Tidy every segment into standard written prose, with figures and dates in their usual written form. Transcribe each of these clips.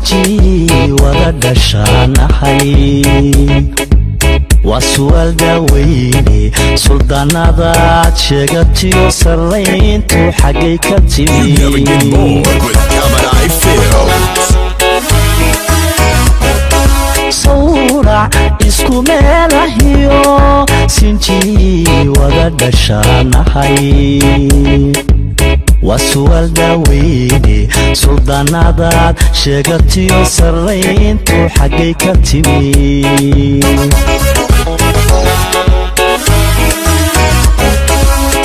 sinji wada dhashanahay وسؤال داويني سلطانات شغتيو سرينتو حقي كتبي صورة اسكو ملاهيو سنجي ودا دشانهاي وسؤال داويني سلطانات شغتيو سرينتو حقي كتبي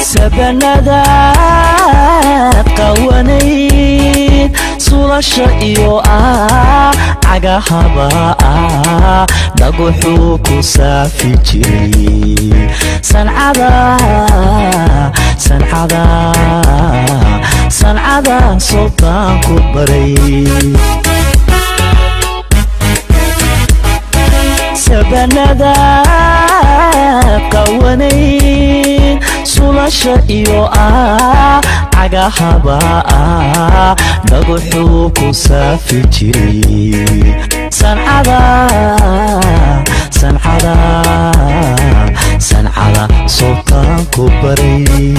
سبنادا قوانين سولاشا إيو عقاهبا دقوحو كسافي جري سنعادا سلطان كبري سبنادا قوانين سولاشا إيو عقاهبا دقوحو كسافي جري سنعادا سلطان كبري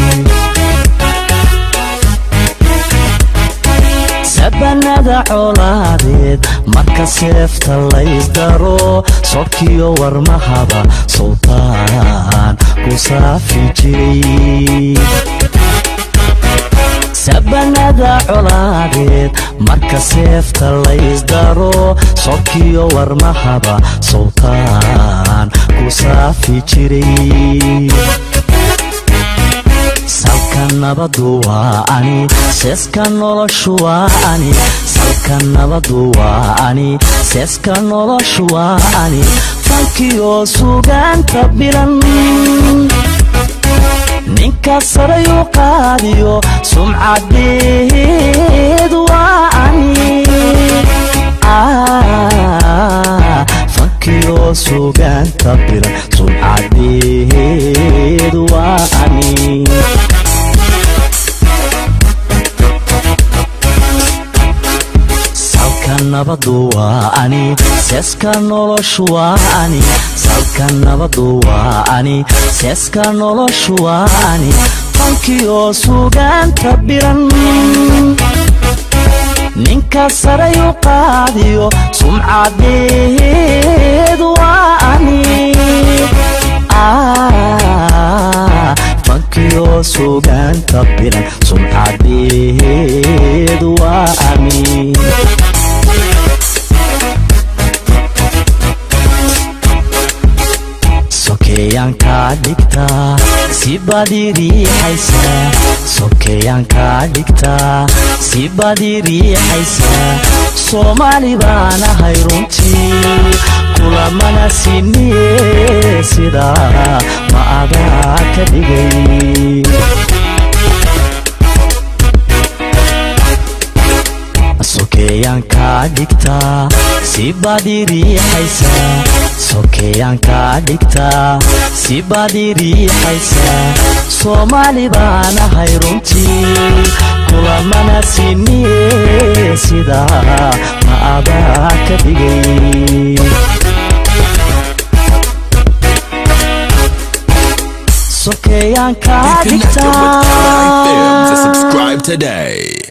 سبنادا عولاديد marka seefta la isdaro sokkiyo warmahaba sultaan ku saafi jiray سبنادا عولاديد marka seefta la isdaro sokkiyo warmahaba sultaan ku saafi jiray salkan nabadu waa ani seeska noloshu waa ani salkan nabadu waa ani seeska noloshu waa ani fankiyo suugaanta bilan ninka sarayu qaadiyo sumcadeedu waa ani fankiyo suugaanta bilan sumcadeedu waa ani nabadu waa ani seeska noloshu waa ani salkan nabadu waa ani seeska noloshu waa ani fankiyo suugaanta biran ninka sarayu qaadiyo sumcadeedu waa ani fankiyo suugaanta biran sumcadeedu waa ani sokeyanka dhigta si badiri haysa sokeyanka dhigta si badiri haysa Somali bana hayrunti kula mana siniye sida ma aga ka dhigay sokeyanka dhigta si badiri haysa sokeyanka dhigta si badiri haysa Somali bana hayrunti kula mana siniye sida ma aga ka dhigay sokeyanka dhigta subscribe today.